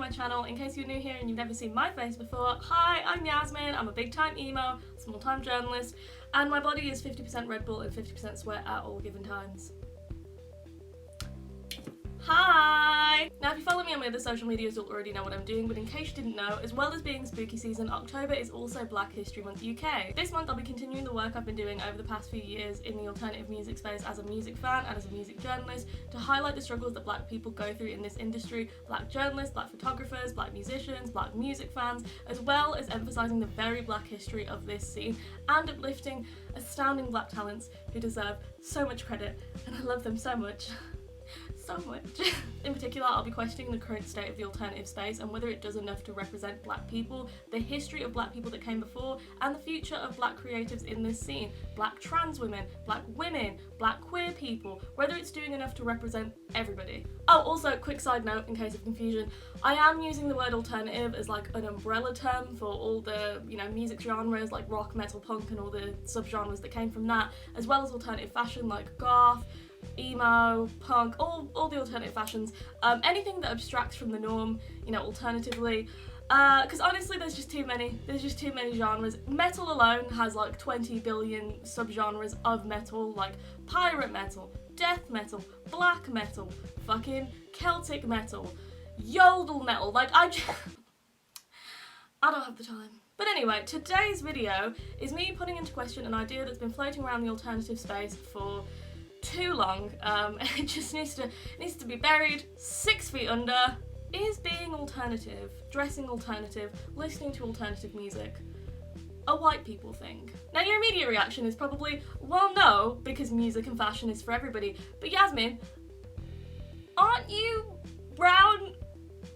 my channel. In case you're new here and you've never seen my face before, hi, I'm Yasmin. I'm a big time emo, small time journalist, and my body is 50% Red Bull and 50% sweat at all given times. Hi! Now if you follow me on my other social medias you'll already know what I'm doing, but in case you didn't know, as well as being spooky season, October is also Black History Month UK. This month I'll be continuing the work I've been doing over the past few years in the alternative music space as a music fan and as a music journalist to highlight the struggles that Black people go through in this industry, Black journalists, Black photographers, Black musicians, Black music fans, as well as emphasising the very Black history of this scene and uplifting astounding Black talents who deserve so much credit, and I love them so much. So much. In particular, I'll be questioning the current state of the alternative space and whether it does enough to represent Black people, the history of Black people that came before, and the future of Black creatives in this scene. Black trans women, Black queer people, whether it's doing enough to represent everybody. Oh, also, quick side note in case of confusion, I am using the word alternative as like an umbrella term for all the, music genres like rock, metal, punk, and all the subgenres that came from that, as well as alternative fashion like goth, emo, punk, all the alternative fashions, anything that abstracts from the norm, alternatively, because honestly there's just too many genres. Metal alone has like 20 billion subgenres of metal, like pirate metal, death metal, black metal, fucking Celtic metal, yodel metal, like I don't have the time. But anyway, today's video is me putting into question an idea that's been floating around the alternative space for too long. It just needs to be buried 6 feet under. Is being alternative, dressing alternative, listening to alternative music a white people thing? Now your immediate reaction is probably, well no, because music and fashion is for everybody. But Yasmin, aren't you brown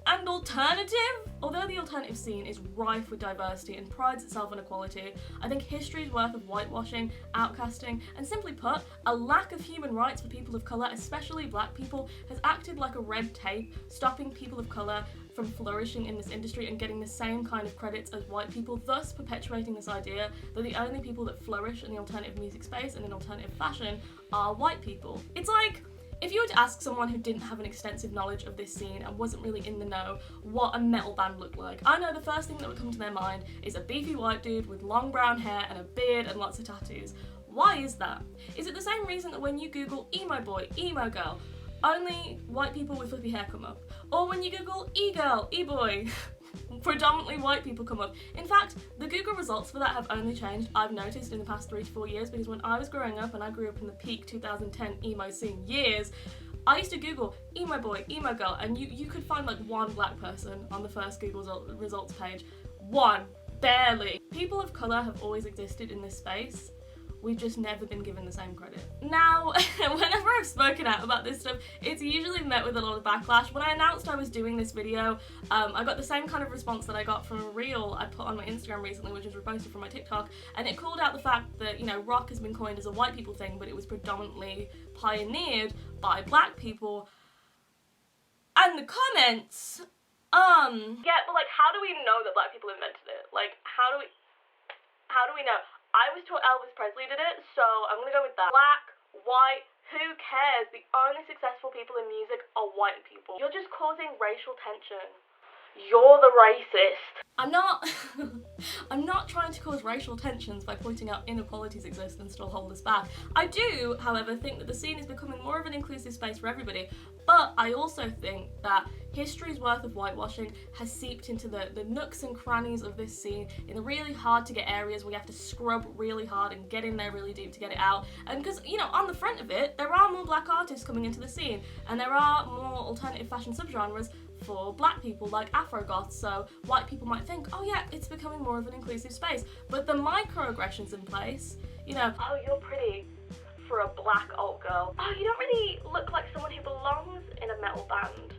and alternative? Although the alternative scene is rife with diversity and prides itself on equality, I think history's worth of whitewashing, outcasting, and simply put, a lack of human rights for people of colour, especially Black people, has acted like a red tape, stopping people of colour from flourishing in this industry and getting the same kind of credits as white people, thus perpetuating this idea that the only people that flourish in the alternative music space and in alternative fashion are white people. It's like, if you were to ask someone who didn't have an extensive knowledge of this scene and wasn't really in the know what a metal band looked like, I know the first thing that would come to their mind is a beefy white dude with long brown hair and a beard and lots of tattoos. Why is that? Is it the same reason that when you Google emo boy, emo girl, only white people with flippy hair come up? Or when you Google e-girl, e-boy, predominantly white people come up? In fact, the Google results for that have only changed, I've noticed, in the past 3 to 4 years, because when I was growing up, and I grew up in the peak 2010 emo scene years, I used to Google emo boy, emo girl, and you could find like one Black person on the first Google results page. One. Barely. People of colour have always existed in this space. We've just never been given the same credit. Now, whenever I've spoken out about this stuff, it's usually met with a lot of backlash. When I announced I was doing this video, I got the same kind of response that I got from a reel I put on my Instagram recently, which was reposted from my TikTok, and it called out the fact that, rock has been coined as a white people thing, but it was predominantly pioneered by Black people. And the comments, yeah, but like, how do we know that Black people invented it? Like, how do we know? I was taught Elvis Presley did it, so I'm gonna go with that. Black, white, who cares? The only successful people in music are white people. You're just causing racial tension. You're the racist. I'm not trying to cause racial tensions by pointing out inequalities exist and still hold us back. I do, however, think that the scene is becoming more of an inclusive space for everybody, but I also think that history's worth of whitewashing has seeped into the nooks and crannies of this scene in the really hard to get areas where you have to scrub really hard and get in there really deep to get it out. And because, on the front of it, there are more Black artists coming into the scene, and there are more alternative fashion subgenres for Black people, like Afro-goth, so white people might think, oh yeah, it's becoming more of an inclusive space. But the microaggressions in place, oh, you're pretty for a Black alt girl. Oh, you don't really look like someone who belongs in a metal band.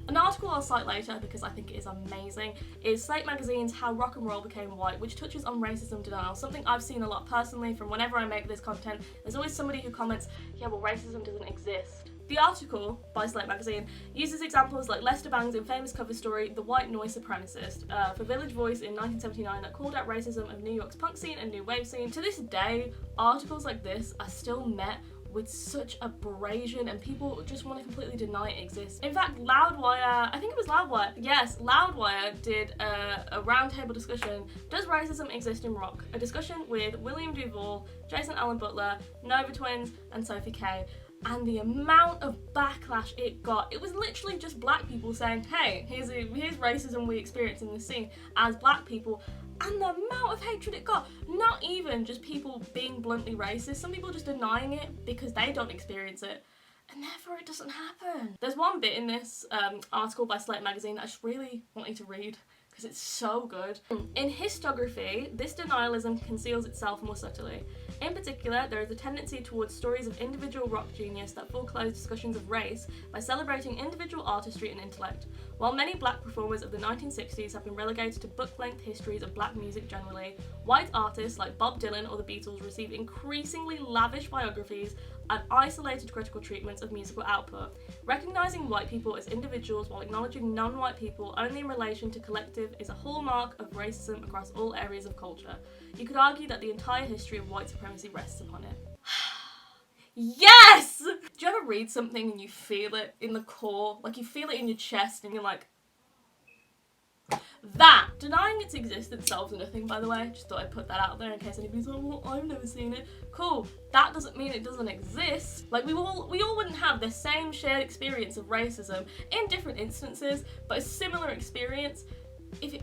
An article I'll cite later, because I think it is amazing, is Slate magazine's How Rock and Roll Became White, which touches on racism denial, something I've seen a lot personally from whenever I make this content. There's always somebody who comments, yeah, well, racism doesn't exist. The article by Slate magazine uses examples like Lester Bang's infamous cover story, The White Noise Supremacist, for Village Voice in 1979 that called out racism of New York's punk scene and new wave scene. To this day, articles like this are still met with such abrasion, and people just want to completely deny it exists. In fact, Loudwire, I think it was Loudwire, yes, Loudwire did a roundtable discussion, does racism exist in rock? A discussion with William Duvall, Jason Allen Butler, Nova Twins, and Sophie Kay. And the amount of backlash it got, it was literally just black people saying, hey, here's racism we experience in the scene as black people, and the amount of hatred it got. Not even just people being bluntly racist, some people just denying it because they don't experience it, and therefore it doesn't happen. There's one bit in this article by Slate magazine that I just really want you to read because it's so good. In historiography, this denialism conceals itself more subtly. In particular, there is a tendency towards stories of individual rock genius that foreclose discussions of race by celebrating individual artistry and intellect. While many black performers of the 1960s have been relegated to book-length histories of black music generally, white artists like Bob Dylan or the Beatles receive increasingly lavish biographies and isolated critical treatments of musical output. Recognizing white people as individuals while acknowledging non-white people only in relation to collective is a hallmark of racism across all areas of culture. You could argue that the entire history of white supremacy rests upon it. Yes! Do you ever read something and you feel it in the core? Like you feel it in your chest and you're like, that! Denying its existence solves nothing, by the way. Just thought I'd put that out there in case anybody's like, well, I've never seen it. Cool. That doesn't mean it doesn't exist. Like, we all wouldn't have the same shared experience of racism in different instances, but a similar experience if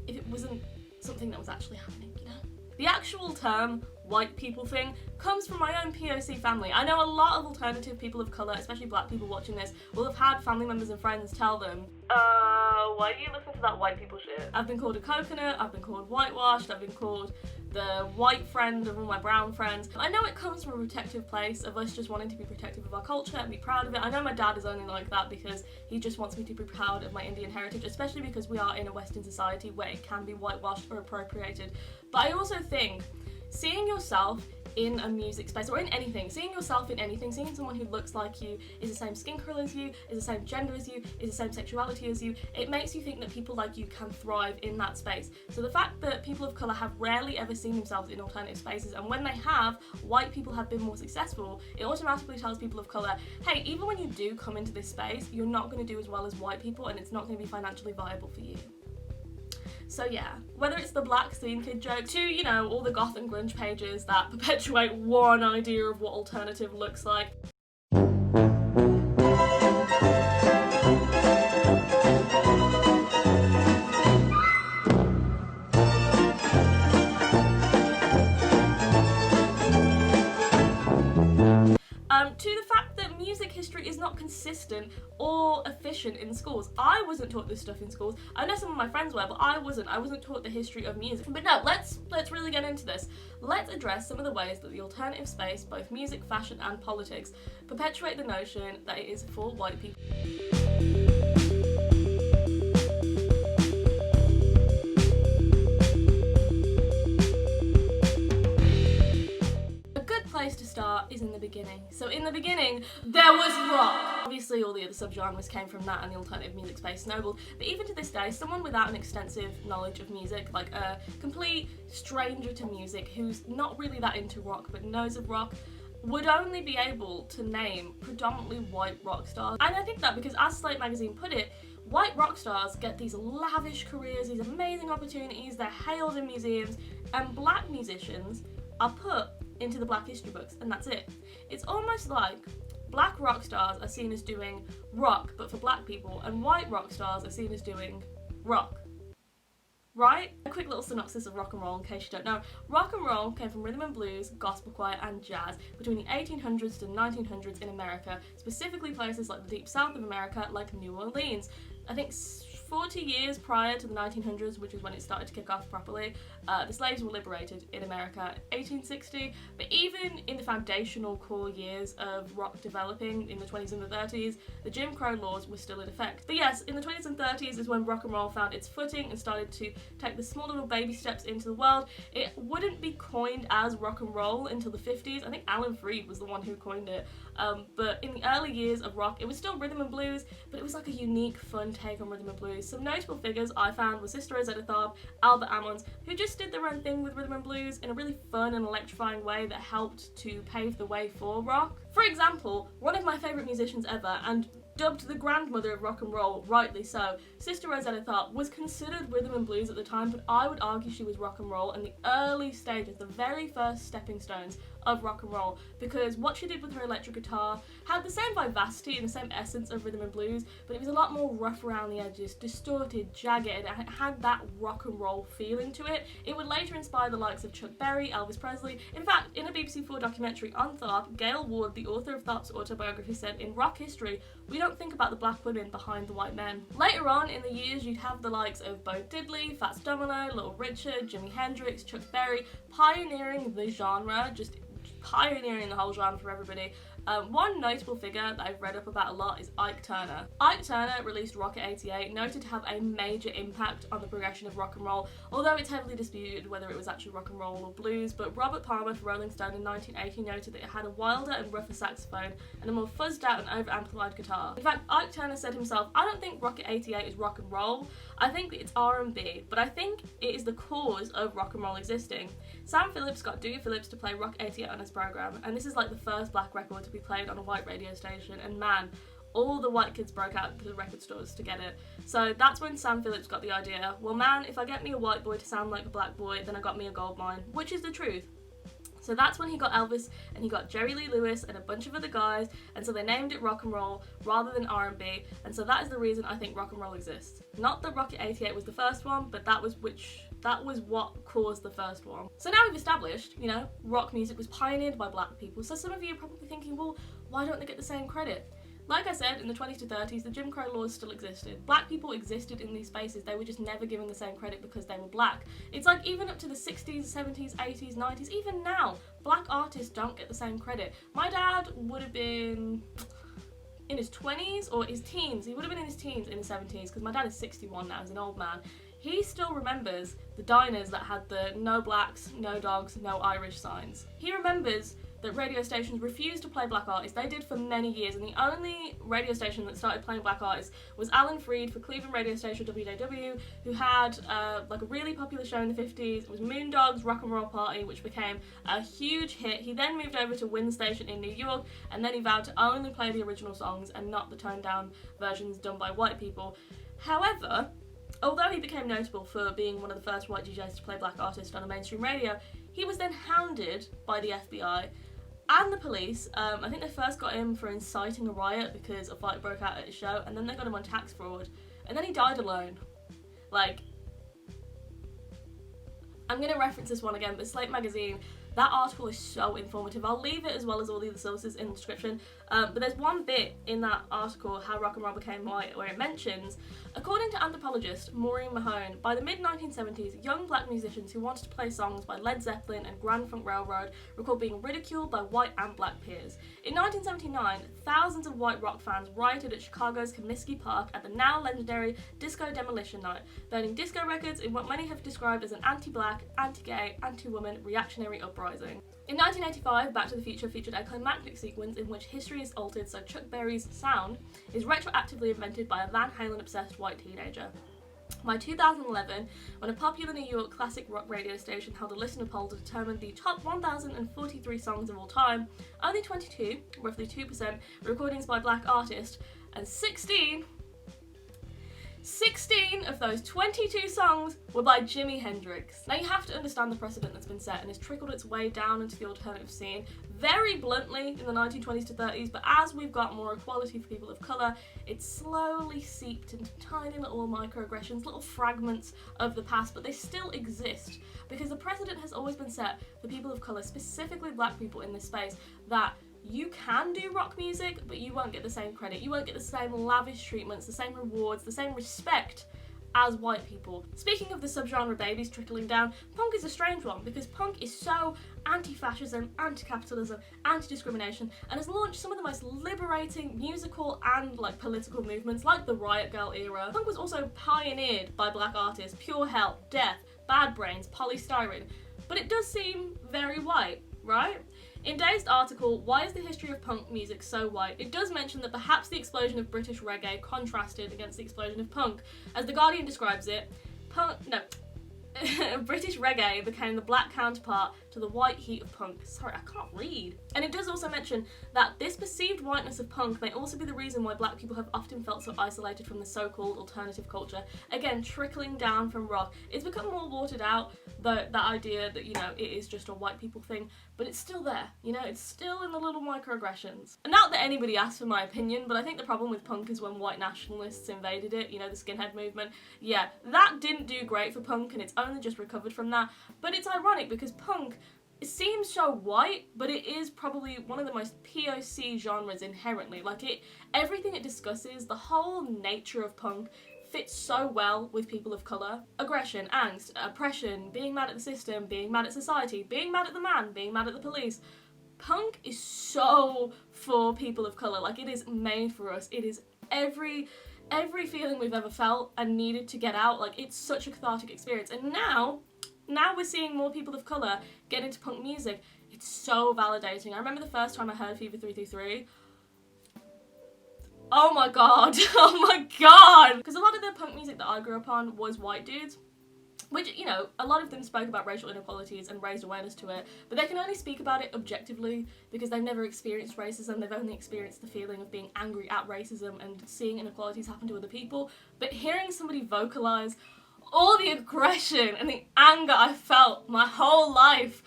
it wasn't something that was actually happening, you know? The actual term white people thing comes from my own POC family. I know a lot of alternative people of colour, especially black people watching this, will have had family members and friends tell them, why are you listening to that white people shit? I've been called a coconut, I've been called whitewashed, I've been called the white friend of all my brown friends. I know it comes from a protective place of us just wanting to be protective of our culture and be proud of it. I know my dad is only like that because he just wants me to be proud of my Indian heritage, especially because we are in a Western society where it can be whitewashed or appropriated. But I also think seeing yourself in a music space or in anything, seeing yourself in anything, seeing someone who looks like you, is the same skin colour as you, is the same gender as you, is the same sexuality as you, it makes you think that people like you can thrive in that space. So the fact that people of colour have rarely ever seen themselves in alternative spaces, and when they have, white people have been more successful, it automatically tells people of colour, hey, even when you do come into this space, you're not going to do as well as white people and it's not going to be financially viable for you. So yeah, whether it's the black scene kid joke to, you know, all the goth and grunge pages that perpetuate one idea of what alternative looks like. To the fact that music history is not consistent or efficient in schools. I wasn't taught this stuff in schools. I know some of my friends were, but I wasn't. I wasn't taught the history of music. But no, let's really get into this. Let's address some of the ways that the alternative space, both music, fashion, and politics, perpetuate the notion that it is for white people. Place to start is in the beginning. So in the beginning, there was rock. Obviously all the other subgenres came from that and the alternative music space snowballed, but even to this day, someone without an extensive knowledge of music, like a complete stranger to music who's not really that into rock but knows of rock, would only be able to name predominantly white rock stars. And I think that because, as Slate magazine put it, white rock stars get these lavish careers, these amazing opportunities, they're hailed in museums, and black musicians are put into the black history books, and that's it. It's almost like black rock stars are seen as doing rock, but for black people, and white rock stars are seen as doing rock. Right? A quick little synopsis of rock and roll in case you don't know. Rock and roll came from rhythm and blues, gospel choir, and jazz between the 1800s to 1900s in America, specifically places like the deep south of America, like New Orleans. I think 40 years prior to the 1900s, which is when it started to kick off properly, the slaves were liberated in America, 1860, but even in the foundational core years of rock developing in the 20s and the 30s, the Jim Crow laws were still in effect. But yes, in the 20s and 30s is when rock and roll found its footing and started to take the small little baby steps into the world. It wouldn't be coined as rock and roll until the 50s. I think Alan Freed was the one who coined it. But in the early years of rock, it was still rhythm and blues, but it was like a unique, fun take on rhythm and blues. blues. Some notable figures I found were Sister Rosetta Tharpe, Albert Ammons, who just did their own thing with rhythm and blues in a really fun and electrifying way that helped to pave the way for rock. For example, one of my favourite musicians ever, and dubbed the grandmother of rock and roll, rightly so, Sister Rosetta Tharpe was considered rhythm and blues at the time, but I would argue she was rock and roll in the early stages, the very first stepping stones of rock and roll, because what she did with her electric guitar had the same vivacity and the same essence of rhythm and blues, but it was a lot more rough around the edges, distorted, jagged, and it had that rock and roll feeling to it. It would later inspire the likes of Chuck Berry, Elvis Presley. In fact, in a BBC4 documentary on Tharpe, Gail Ward, the author of Tharpe's autobiography, said, "In rock history, we don't think about the black women behind the white men." Later on in the years, you'd have the likes of Bo Diddley, Fats Domino, Little Richard, Jimi Hendrix, Chuck Berry, pioneering the genre, just pioneering the whole genre for everybody. One notable figure that I've read up about a lot is Ike Turner. Ike Turner released Rocket 88, noted to have a major impact on the progression of rock and roll, although it's heavily disputed whether it was actually rock and roll or blues, but Robert Palmer for Rolling Stone in 1980 noted that it had a wilder and rougher saxophone and a more fuzzed out and over-amplified guitar. In fact, Ike Turner said himself, "I don't think Rocket 88 is rock and roll, I think it's R&B, but I think it is the cause of rock and roll existing." Sam Phillips got Dewey Phillips to play Rocket 88 on his program, and this is like the first black record to be played on a white radio station, and man, all the white kids broke out to the record stores to get it. So that's when Sam Phillips got the idea, well man, if I get me a white boy to sound like a black boy, then I got me a gold mine, which is the truth. So that's when he got Elvis and he got Jerry Lee Lewis and a bunch of other guys, and so they named it rock and roll rather than R&B, and so that is the reason I think rock and roll exists. Not that Rocket 88 was the first one, but that was what caused the first one. So now we've established, you know, rock music was pioneered by black people, so some of you are probably thinking, well, why don't they get the same credit? Like I said, in the 20s to 30s, the Jim Crow laws still existed. Black people existed in these spaces, they were just never given the same credit because they were black. It's like even up to the 60s, 70s, 80s, 90s, even now, black artists don't get the same credit. My dad would have been in his 20s or his teens. He would have been in his teens in the 70s, because my dad is 61 now, he's an old man. He still remembers the diners that had the no blacks, no dogs, no Irish signs. He remembers that radio stations refused to play black artists. They did for many years, and the only radio station that started playing black artists was Alan Freed for Cleveland radio station WJW, who had like a really popular show in the 50s. It was Moondog's Rock and Roll Party, which became a huge hit. He then moved over to Win Station in New York, and then he vowed to only play the original songs and not the toned down versions done by white people. However, although he became notable for being one of the first white DJs to play black artists on a mainstream radio, he was then hounded by the FBI and the police. I think they first got him for inciting a riot because a fight broke out at his show, and then they got him on tax fraud, and then he died alone. Like, I'm going to reference this one again, but Slate magazine, that article is so informative. I'll leave it as well as all the other sources in the description. But there's one bit in that article, How Rock and Roll Became White, where it mentions, according to anthropologist Maureen Mahone, by the mid-1970s, young black musicians who wanted to play songs by Led Zeppelin and Grand Funk Railroad recalled being ridiculed by white and black peers. In 1979, thousands of white rock fans rioted at Chicago's Comiskey Park at the now legendary Disco Demolition Night, burning disco records in what many have described as an anti-black, anti-gay, anti-woman reactionary uprising. In 1985, Back to the Future featured a climactic sequence in which history is altered so Chuck Berry's sound is retroactively invented by a Van Halen-obsessed white teenager. By 2011, when a popular New York classic rock radio station held a listener poll to determine the top 1,043 songs of all time, only 22, roughly 2%, were recordings by black artists, and 16 of those 22 songs were by Jimi Hendrix. Now you have to understand the precedent that's been set and has trickled its way down into the alternative scene very bluntly in the 1920s to 30s, but as we've got more equality for people of colour, it's slowly seeped into tiny little microaggressions, little fragments of the past, but they still exist because the precedent has always been set for people of colour, specifically black people in this space, that you can do rock music, but you won't get the same credit. You won't get the same lavish treatments, the same rewards, the same respect as white people. Speaking of the subgenre babies trickling down, punk is a strange one because punk is so anti-fascism, anti-capitalism, anti-discrimination, and has launched some of the most liberating musical and political movements like the Riot Girl era. Punk was also pioneered by black artists, Pure Hell, Death, Bad Brains, Polystyrene, but it does seem very white, right? In Dazed article, Why is the history of punk music so white? It does mention that perhaps the explosion of British reggae contrasted against the explosion of punk. As The Guardian describes it, British reggae became the black counterpart to the white heat of punk. Sorry, I can't read. And it does also mention that this perceived whiteness of punk may also be the reason why black people have often felt so isolated from the so-called alternative culture. Again, trickling down from rock. It's become more watered out, that idea that, you know, it is just a white people thing, but it's still there, you know, it's still in the little microaggressions. And not that anybody asked for my opinion, but I think the problem with punk is when white nationalists invaded it, you know, the skinhead movement. Yeah, that didn't do great for punk, and it's only just recovered from that. But it's ironic because punk, it seems so white, but it is probably one of the most POC genres inherently. Like, everything it discusses, the whole nature of punk fits so well with people of colour. Aggression, angst, oppression, being mad at the system, being mad at society, being mad at the man, being mad at the police. Punk is so for people of colour. Like, it is made for us. It is every feeling we've ever felt and needed to get out. Like, it's such a cathartic experience. And now we're seeing more people of colour get into punk music. It's so validating. I remember the first time I heard Fever 333. Oh my god, oh my god! Because a lot of the punk music that I grew up on was white dudes, which, you know, a lot of them spoke about racial inequalities and raised awareness to it, but they can only speak about it objectively because they've never experienced racism. They've only experienced the feeling of being angry at racism and seeing inequalities happen to other people. But hearing somebody vocalise all the aggression and the anger I felt my whole life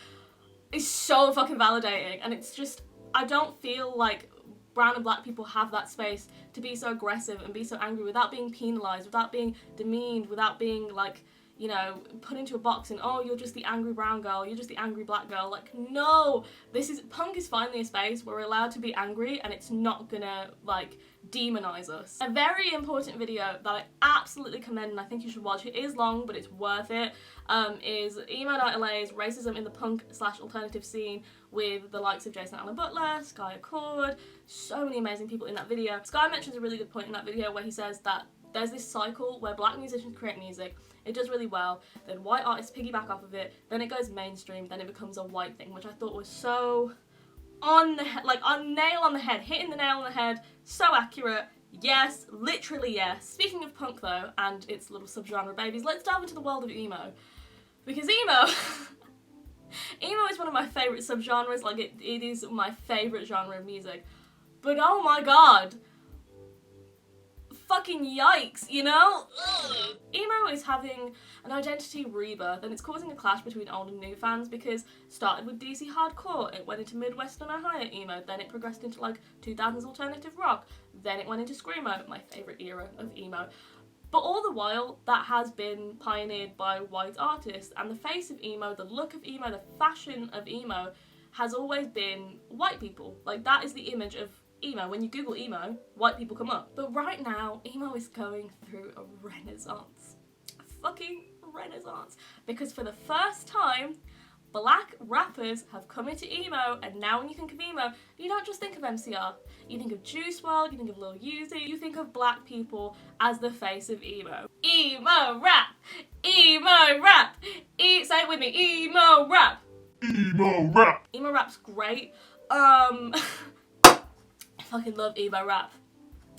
is so fucking validating. And it's just, I don't feel like brown and black people have that space to be so aggressive and be so angry without being penalised, without being demeaned, without being, like, you know, put into a box and, oh, you're just the angry brown girl, you're just the angry black girl. Like, no, punk is finally a space where we're allowed to be angry and it's not gonna, like, demonise us. A very important video that I absolutely commend and I think you should watch, it is long but it's worth it, is Emo LA's Racism in the Punk/Alternative Scene with the likes of Jason Allen Butler, Sky Accord, so many amazing people in that video. Sky mentions a really good point in that video where he says that there's this cycle where black musicians create music, it does really well, then white artists piggyback off of it, then it goes mainstream, then it becomes a white thing, which I thought was so on the head, like on nail on the head, hitting the nail on the head, so accurate. Yes, literally yes. Speaking of punk though, and its little subgenre babies, let's dive into the world of emo. Because emo is one of my favourite subgenres, like it is my favourite genre of music. But oh my god, fucking yikes, you know? Ugh. Emo is having an identity rebirth and it's causing a clash between old and new fans because it started with DC hardcore, it went into Midwestern Ohio emo, then it progressed into like 2000s alternative rock, then it went into screamo, my favourite era of emo. But all the while, that has been pioneered by white artists, and the face of emo, the look of emo, the fashion of emo has always been white people. Like, that is the image of emo. When you Google emo, white people come up. But right now, emo is going through a renaissance. A fucking renaissance. Because for the first time, black rappers have come into emo, and now when you think of emo, you don't just think of MCR. You think of Juice WRLD, you think of Lil Uzi, you think of black people as the face of emo. Emo rap! Emo rap! Say it with me, emo rap! Emo rap! Emo rap's great. I fucking love emo rap.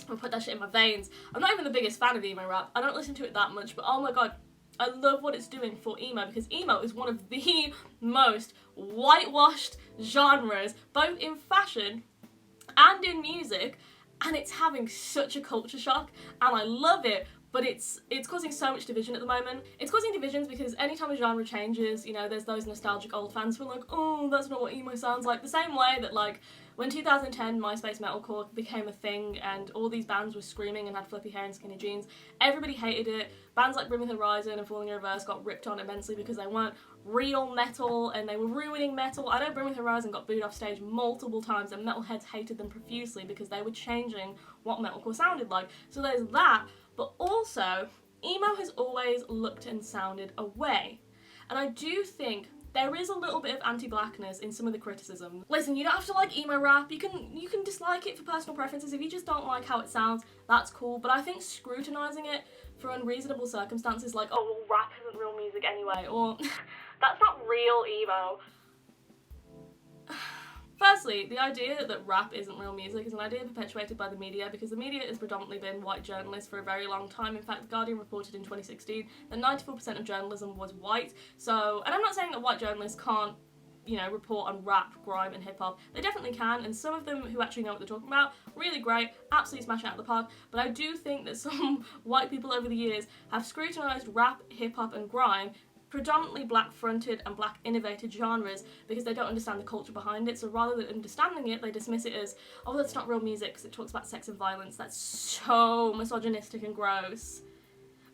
I'm gonna put that shit in my veins. I'm not even the biggest fan of emo rap. I don't listen to it that much, but oh my god, I love what it's doing for emo because emo is one of the most whitewashed genres, both in fashion and in music, and it's having such a culture shock, and I love it. But it's causing so much division at the moment. It's causing divisions because anytime a genre changes, you know, there's those nostalgic old fans who are like, oh, that's not what emo sounds like. The same way that, like, when 2010 MySpace metalcore became a thing and all these bands were screaming and had flippy hair and skinny jeans, everybody hated it. Bands like Bring Me the Horizon and Falling in Reverse got ripped on immensely because they weren't real metal and they were ruining metal. I know Bring Me the Horizon got booed off stage multiple times and metalheads hated them profusely because they were changing what metalcore sounded like. So there's that. But also, emo has always looked and sounded away. And I do think there is a little bit of anti-blackness in some of the criticism. Listen, you don't have to like emo rap, you can dislike it for personal preferences. If you just don't like how it sounds, that's cool. But I think scrutinising it for unreasonable circumstances like, oh, well, rap isn't real music anyway, or that's not real emo. Firstly, the idea that rap isn't real music is an idea perpetuated by the media, because the media has predominantly been white journalists for a very long time. In fact, The Guardian reported in 2016 that 94% of journalism was white. So, and I'm not saying that white journalists can't, report on rap, grime, and hip hop. They definitely can, and some of them who actually know what they're talking about, really great, absolutely smash it out of the park. But I do think that some white people over the years have scrutinised rap, hip hop, and grime, predominantly black fronted and black innovated genres, because they don't understand the culture behind it. So rather than understanding it, they dismiss it as, oh, that's not real music because it talks about sex and violence. That's so misogynistic and gross.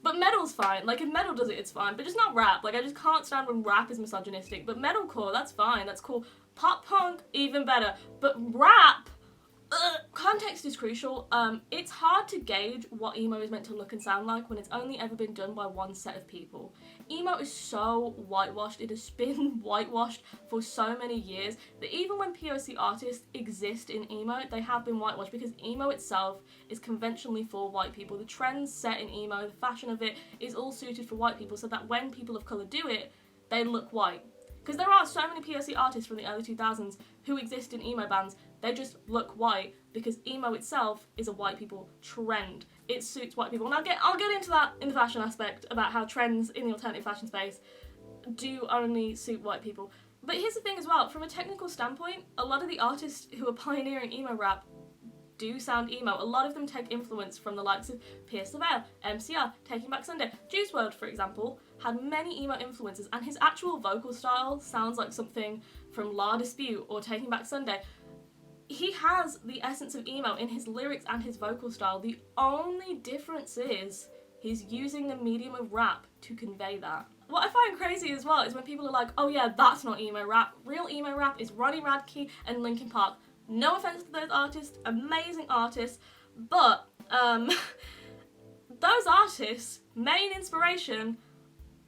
But metal's fine. Like, if metal does it, it's fine. But just not rap. Like, I just can't stand when rap is misogynistic. But metalcore, that's fine. That's cool. Pop punk, even better. But rap, context is crucial. It's hard to gauge what emo is meant to look and sound like when it's only ever been done by one set of people. Emo is so whitewashed. It has been whitewashed for so many years that even when POC artists exist in emo, they have been whitewashed, because emo itself is conventionally for white people. The trends set in emo, the fashion of it, is all suited for white people, so that when people of colour do it, they look white. Because there are so many POC artists from the early 2000s who exist in emo bands, they just look white, because emo itself is a white people trend. It suits white people. And I'll get into that in the fashion aspect, about how trends in the alternative fashion space do only suit white people. But here's the thing as well, from a technical standpoint, a lot of the artists who are pioneering emo rap do sound emo. A lot of them take influence from the likes of Pierce the Veil, MCR, Taking Back Sunday. Juice WRLD, for example, had many emo influences, and his actual vocal style sounds like something from La Dispute or Taking Back Sunday. He has the essence of emo in his lyrics and his vocal style. The only difference is he's using the medium of rap to convey that. What I find crazy as well is when people are like, oh yeah, that's not emo rap. Real emo rap is Ronnie Radke and Linkin Park. No offense to those artists, amazing artists, but those artists' main inspiration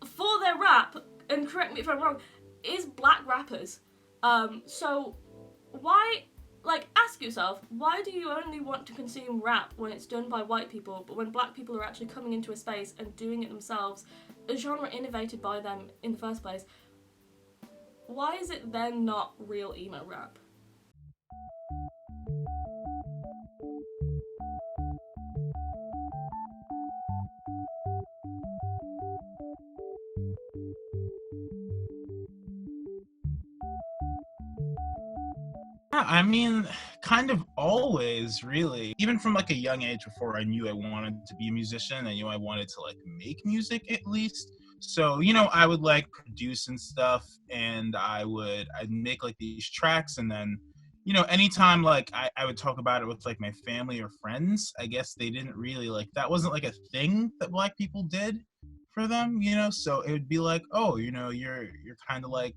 for their rap, and correct me if I'm wrong, is black rappers. So why, ask yourself, why do you only want to consume rap when it's done by white people, but when black people are actually coming into a space and doing it themselves, a genre innovated by them in the first place, why is it then not real emo rap? Yeah, I mean, kind of always, really. Even from like a young age, before I knew I wanted to be a musician, I knew I wanted to like make music at least. So, I would like produce and stuff, and I'd make like these tracks, and then, anytime like I would talk about it with like my family or friends, I guess they didn't really like, that wasn't like a thing that black people did for them, so it would be like, oh, you're kind of like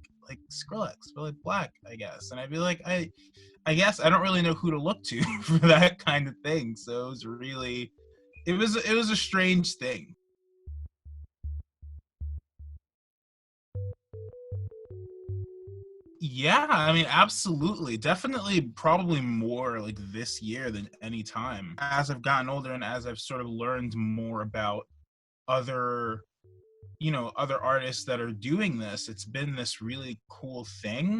Skrillex, but like black, I guess. And I'd be like, I guess I don't really know who to look to for that kind of thing. So it was a strange thing. Yeah, I mean, absolutely. Definitely, probably more like this year than any time. As I've gotten older and as I've sort of learned more about other other artists that are doing this, it's been this really cool thing.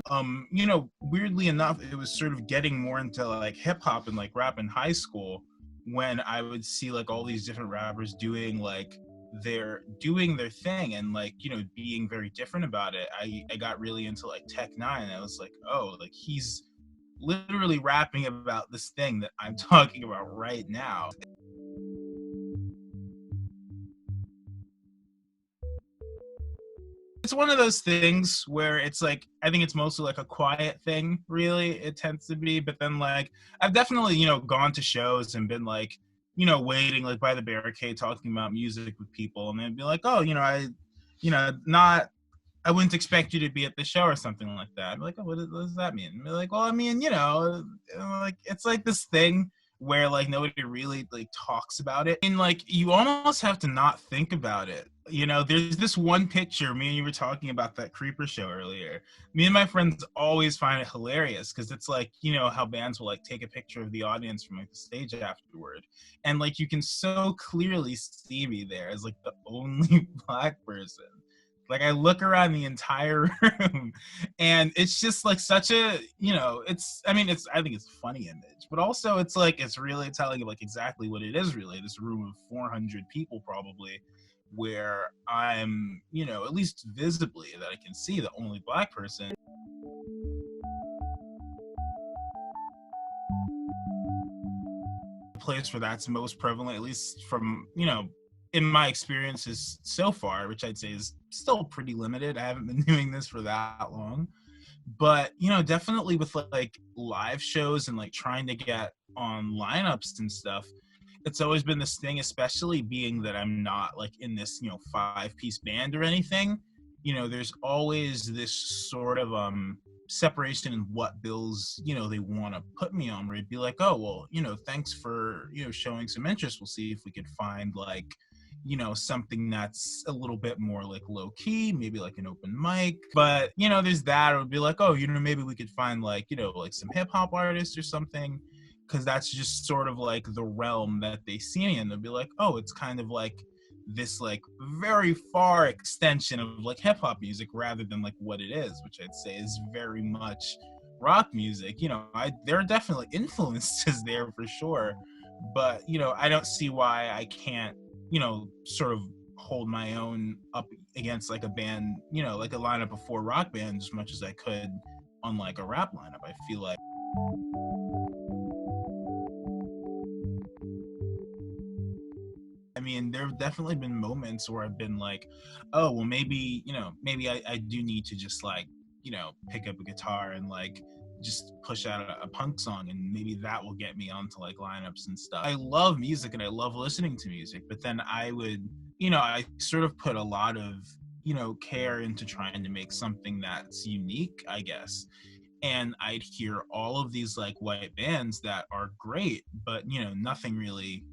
Weirdly enough, it was sort of getting more into like hip hop and like rap in high school, when I would see like all these different rappers doing their thing, and like being very different about it. I got really into like Tech Nine, and I was like, oh, like he's literally rapping about this thing that I'm talking about right now. It's one of those things where it's like, I think it's mostly like a quiet thing, really, it tends to be. But then like, I've definitely gone to shows and been like, waiting like by the barricade talking about music with people, and they'd be like, oh, not, I wouldn't expect you to be at the show or something like that. I'm like, oh, what does that mean? And they're like, well, I mean, like it's like this thing where like nobody really like talks about it, and like you almost have to not think about it. There's this one picture, me and you were talking about that Creeper show earlier. Me and my friends always find it hilarious, because it's like, how bands will like take a picture of the audience from like the stage afterward, and like you can so clearly see me there as like the only black person. Like, I look around the entire room, and it's just like such a, I think it's a funny image, but also it's like, it's really telling of like exactly what it is really. This room of 400 people probably, where I'm, at least visibly that I can see the only black person. Place where that's most prevalent, at least from, in my experiences so far, which I'd say is still pretty limited. I haven't been doing this for that long. But, definitely with like live shows and like trying to get on lineups and stuff, it's always been this thing, especially being that I'm not like in this, 5-piece band or anything. There's always this sort of separation in what bills, they want to put me on, where it'd be like, oh, well, thanks for, showing some interest. We'll see if we could find like, something that's a little bit more like low key, maybe like an open mic. But, there's that. It would be like, oh, maybe we could find like, like some hip hop artists or something. Cause that's just sort of like the realm that they see me in. They'll be like, oh, it's kind of like this like very far extension of like hip hop music rather than like what it is, which I'd say is very much rock music. There are definitely influences there for sure. But, I don't see why I can't, sort of hold my own up against like a band, like a lineup of 4 rock bands as much as I could on like a rap lineup. I feel like. I mean, there have definitely been moments where I've been like, oh, well, maybe I do need to just like, pick up a guitar and like just push out a punk song, and maybe that will get me onto like lineups and stuff. I love music and I love listening to music, but then I would, I sort of put a lot of, care into trying to make something that's unique, I guess. And I'd hear all of these like white bands that are great, but nothing really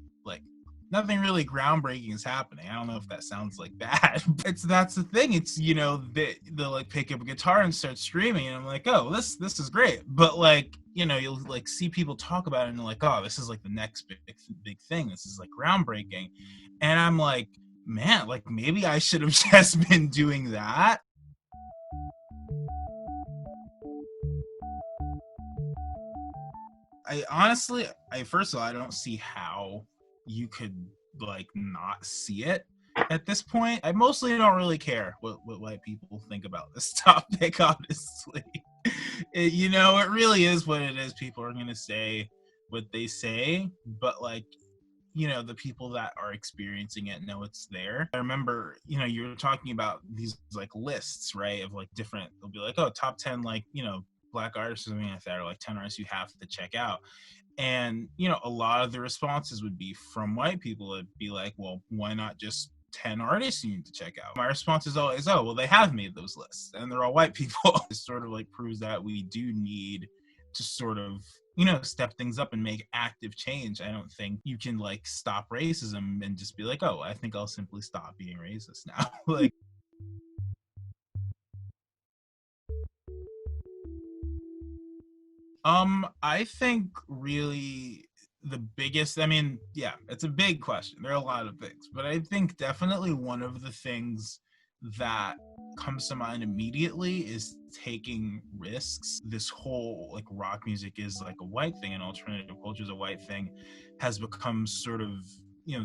groundbreaking is happening. I don't know if that sounds like bad, but that's the thing. It's, the like pick up a guitar and start screaming, and I'm like, oh, this is great. But like, you'll like see people talk about it and they're like, oh, this is like the next big thing. This is like groundbreaking. And I'm like, man, like maybe I should have just been doing that. First of all, I don't see how you could like not see it at this point. I mostly don't really care what white people think about this topic, honestly. It really is what it is. People are gonna say what they say, but like, the people that are experiencing it know it's there. I remember, you were talking about these like lists, right, of like different, they'll be like, oh, top 10 like, black artists or something like that, or like 10 artists you have to check out. And, a lot of the responses would be from white people. It'd be like, well, why not just 10 artists you need to check out? My response is always, oh, well, they have made those lists and they're all white people. It sort of like proves that we do need to sort of, step things up and make active change. I don't think you can like stop racism and just be like, oh, I think I'll simply stop being racist now. Like, I think really the biggest, I mean, yeah, it's a big question. There are a lot of things, but I think definitely one of the things that comes to mind immediately is taking risks. This whole like rock music is like a white thing and alternative culture is a white thing, has become sort of,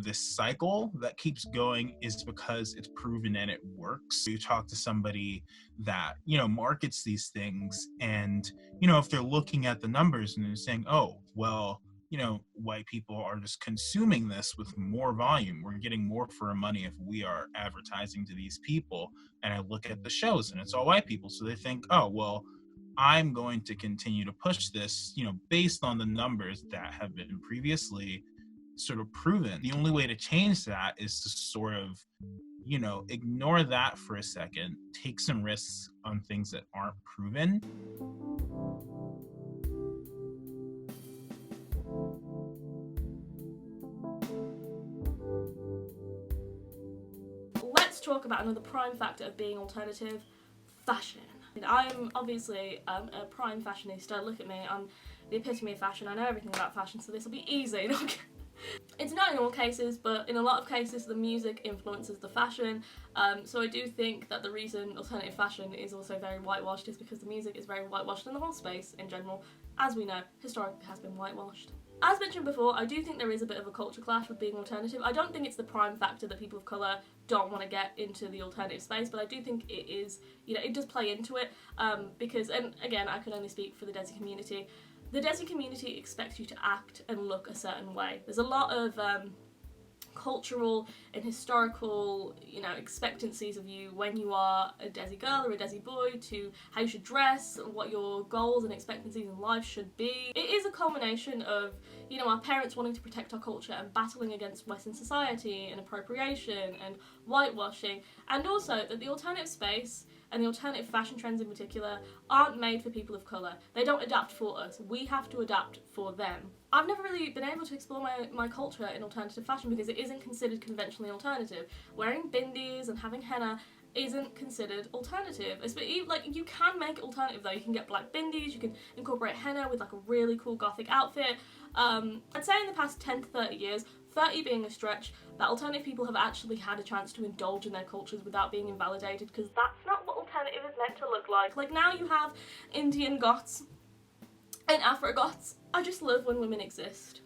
this cycle that keeps going is because it's proven and it works. You talk to somebody that, markets these things, and, if they're looking at the numbers and they're saying, oh, well, white people are just consuming this with more volume. We're getting more for our money if we are advertising to these people. And I look at the shows and it's all white people. So they think, oh, well, I'm going to continue to push this, based on the numbers that have been previously sort of proven. The only way to change that is to sort of, ignore that for a second, take some risks on things that aren't proven. Let's talk about another prime factor of being alternative: fashion. I'm obviously a prime fashionista. Look at me, I'm the epitome of fashion. I know everything about fashion, so this will be easy. It's not in all cases, but in a lot of cases the music influences the fashion. So I do think that the reason alternative fashion is also very whitewashed is because the music is very whitewashed, and the whole space in general, as we know, historically has been whitewashed. As mentioned before, I do think there is a bit of a culture clash with being alternative. I don't think it's the prime factor that people of colour don't want to get into the alternative space, but I do think it is, it does play into it, because, and again, I can only speak for the Desi community. The Desi community expects you to act and look a certain way. There's a lot of cultural and historical, expectancies of you when you are a Desi girl or a Desi boy, to how you should dress, what your goals and expectancies in life should be. It is a culmination of, our parents wanting to protect our culture and battling against Western society and appropriation and whitewashing, and also that the alternative space and the alternative fashion trends in particular aren't made for people of colour. They don't adapt for us. We have to adapt for them. I've never really been able to explore my culture in alternative fashion because it isn't considered conventionally alternative. Wearing bindis and having henna isn't considered alternative. You can make it alternative though. You can get black bindis, you can incorporate henna with like a really cool gothic outfit. I'd say in the past 10 to 30 years, 30 being a stretch, that alternative people have actually had a chance to indulge in their cultures without being invalidated, because that's not what alternative is meant to look like. Like, now you have Indian goths and Afro goths. I just love when women exist.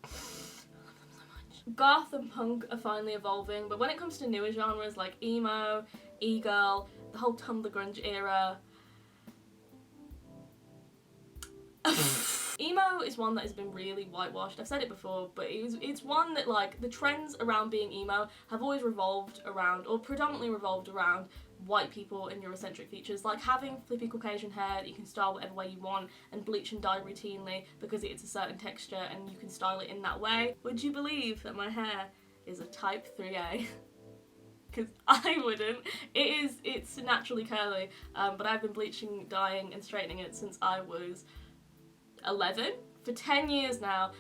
I love them so much. Goth and punk are finally evolving, but when it comes to newer genres like emo, e-girl, the whole Tumblr grunge era, emo is one that has been really whitewashed. I've said it before, but it's one that, like, the trends around being emo have always revolved around, or predominantly revolved around, white people and Eurocentric features, like having flippy Caucasian hair that you can style whatever way you want and bleach and dye routinely because it's a certain texture and you can style it in that way. Would you believe that my hair is a type 3A? Because I wouldn't. It's naturally curly, but I've been bleaching, dyeing and straightening it since I was 11, for 10 years now.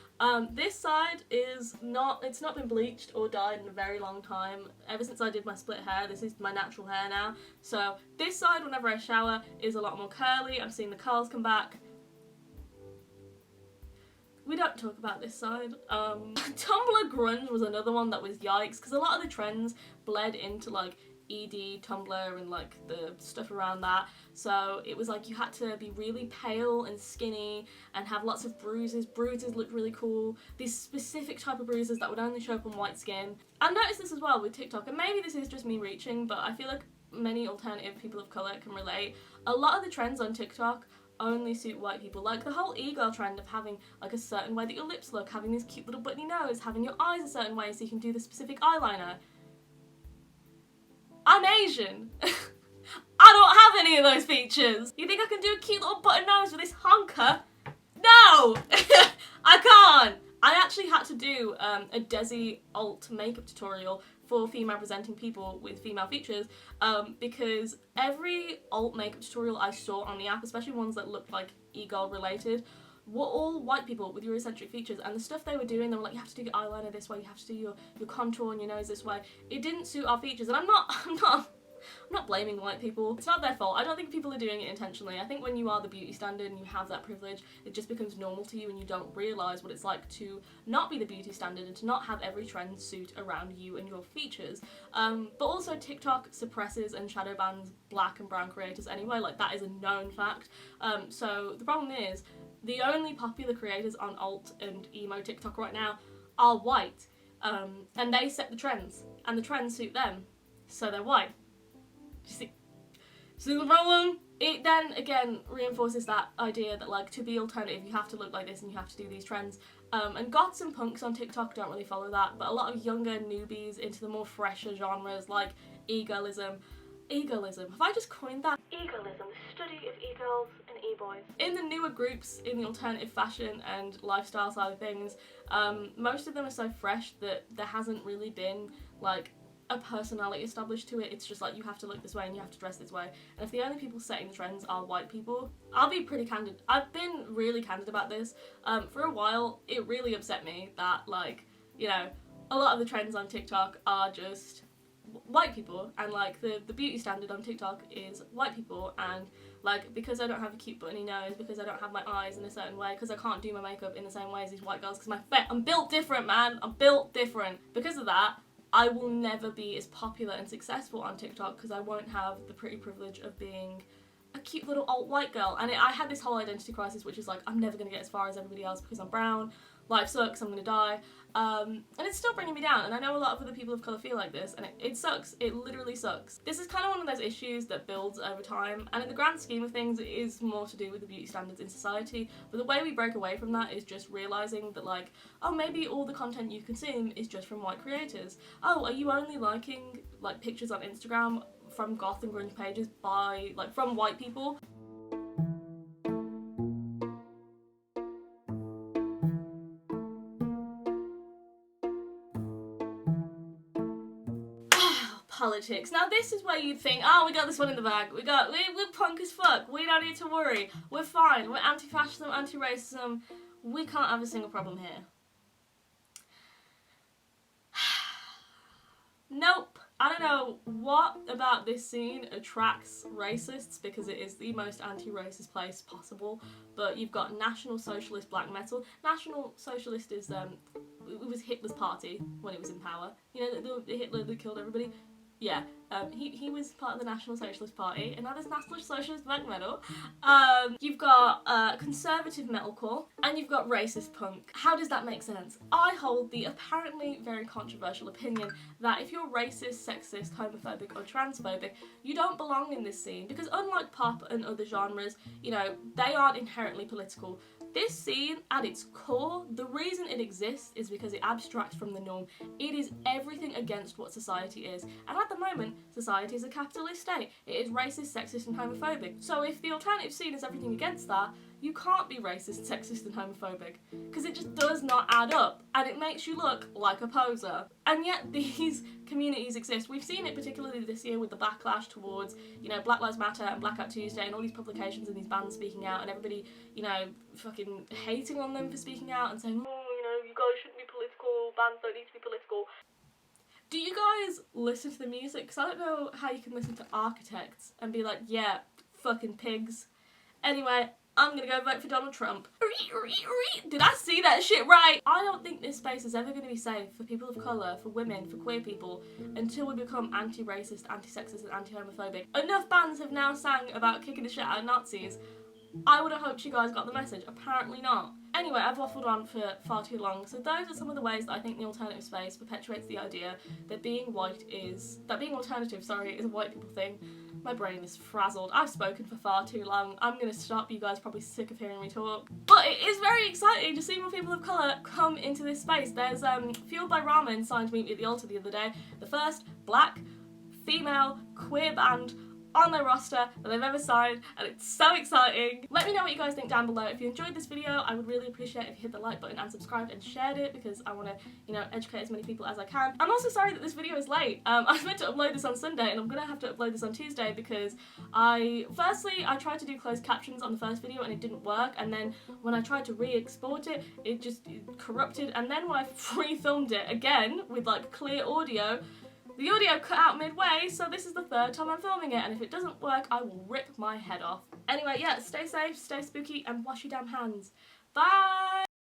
This side it's not been bleached or dyed in a very long time. Ever since I did my split hair, this is my natural hair now. So this side, whenever I shower, is a lot more curly. I'm seeing the curls come back. We don't talk about this side. Tumblr grunge was another one that was yikes, because a lot of the trends bled into like ED, Tumblr, and like the stuff around that. So it was like you had to be really pale and skinny and have lots of bruises. Bruises looked really cool. These specific type of bruises that would only show up on white skin. I noticed this as well with TikTok, and maybe this is just me reaching, but I feel like many alternative people of colour can relate. A lot of the trends on TikTok only suit white people. Like the whole e-girl trend of having like a certain way that your lips look, having this cute little buttony nose, having your eyes a certain way so you can do the specific eyeliner. I'm Asian. I don't have any of those features. You think I can do a cute little button nose with this honker? No! I can't! I actually had to do a Desi alt makeup tutorial for female presenting people with female features, because every alt makeup tutorial I saw on the app, especially ones that looked like e-girl related, were all white people with Eurocentric features, and the stuff they were doing, they were like, you have to do your eyeliner this way, you have to do your contour on your nose this way. It didn't suit our features, and I'm not blaming white people. It's not their fault. I don't think people are doing it intentionally. I think when you are the beauty standard and you have that privilege, it just becomes normal to you and you don't realise what it's like to not be the beauty standard and to not have every trend suit around you and your features. But also TikTok suppresses and shadow bans black and brown creators anyway, like that is a known fact. So the problem is, the only popular creators on alt and emo TikTok right now are white, and they set the trends, and the trends suit them, so they're white. See the problem? It then again reinforces that idea that like to be alternative you have to look like this and you have to do these trends. And goths and punks on TikTok don't really follow that, but a lot of younger newbies into the more fresher genres like e-girlism. E-girlism. Have I just coined that? E-girlism, the study of e-girls and e-boys. In the newer groups in the alternative fashion and lifestyle side of things, most of them are so fresh that there hasn't really been like a personality established to it. It's just like you have to look this way and you have to dress this way. And if the only people setting the trends are white people, I'll be pretty candid. I've been really candid about this. For a while, it really upset me that like, a lot of the trends on TikTok are just white people, and like the beauty standard on TikTok is white people, and Like, because I don't have a cute buttonny nose, because I don't have my eyes in a certain way, because I can't do my makeup in the same way as these white girls, because I'm built different, man. I'm built different. Because of that, I will never be as popular and successful on TikTok because I won't have the pretty privilege of being a cute little alt white girl. And I had this whole identity crisis, which is like, I'm never going to get as far as everybody else because I'm brown, life sucks, I'm going to die. And it's still bringing me down, and I know a lot of other people of colour feel like this, and it sucks. It literally sucks. This is kind of one of those issues that builds over time, and in the grand scheme of things, it is more to do with the beauty standards in society, but the way we break away from that is just realising that, like, oh, maybe all the content you consume is just from white creators. Oh, are you only liking, like, pictures on Instagram from goth and grunge pages by, like, from white people? Politics. Now this is where you'd think, oh, we got this one in the bag. We're punk as fuck. We don't need to worry. We're fine. We're anti-fascism, anti-racism. We can't have a single problem here. Nope. I don't know what about this scene attracts racists, because it is the most anti-racist place possible, but you've got National Socialist black metal. National Socialist is, it was Hitler's party when it was in power. You know, the Hitler that killed everybody? Yeah, he was part of the National Socialist Party, and now there's National Socialist black metal. You've got conservative metalcore, and you've got racist punk. How does that make sense? I hold the apparently very controversial opinion that if you're racist, sexist, homophobic, or transphobic, you don't belong in this scene, because unlike pop and other genres, you know, they aren't inherently political. This scene, at its core, the reason it exists is because it abstracts from the norm. It is everything against what society is. And at the moment, society is a capitalist state. It is racist, sexist, and homophobic. So if the alternative scene is everything against that, you can't be racist, sexist, and homophobic. Because it just does not add up. And it makes you look like a poser. And yet these communities exist. We've seen it particularly this year with the backlash towards, you know, Black Lives Matter and Blackout Tuesday and all these publications and these bands speaking out, and everybody, you know, fucking hating on them for speaking out and saying, oh, you know, you guys shouldn't be political, bands don't need to be political. Do you guys listen to the music? Because I don't know how you can listen to Architects and be like, yeah, fucking pigs. Anyway, I'm gonna go vote for Donald Trump. Did I see that shit right? I don't think this space is ever gonna be safe for people of colour, for women, for queer people, until we become anti-racist, anti-sexist, and anti-homophobic. Enough bands have now sang about kicking the shit out of Nazis. I would have hoped you guys got the message. Apparently not. Anyway, I've waffled on for far too long, so those are some of the ways that I think the alternative space perpetuates the idea that being alternative, is a white people thing. My brain is frazzled. I've spoken for far too long. I'm gonna stop. You guys are probably sick of hearing me talk. But it is very exciting to see more people of colour come into this space. There's Fueled by Ramen signed Meet Me at the Altar the other day. The first black, female, queer band on their roster that they've ever signed, and it's so exciting. Let me know what you guys think down below. If you enjoyed this video, I would really appreciate if you hit the like button and subscribed and shared it, because I want to, you know, educate as many people as I can. I'm also sorry that this video is late. I was meant to upload this on Sunday, and I'm gonna have to upload this on Tuesday because firstly, I tried to do closed captions on the first video and it didn't work, and then when I tried to re-export it, it just corrupted, and then when I re-filmed it again with like clear audio, the audio cut out midway, so this is the third time I'm filming it, and if it doesn't work, I will rip my head off. Anyway, yeah, stay safe, stay spooky, and wash your damn hands. Bye!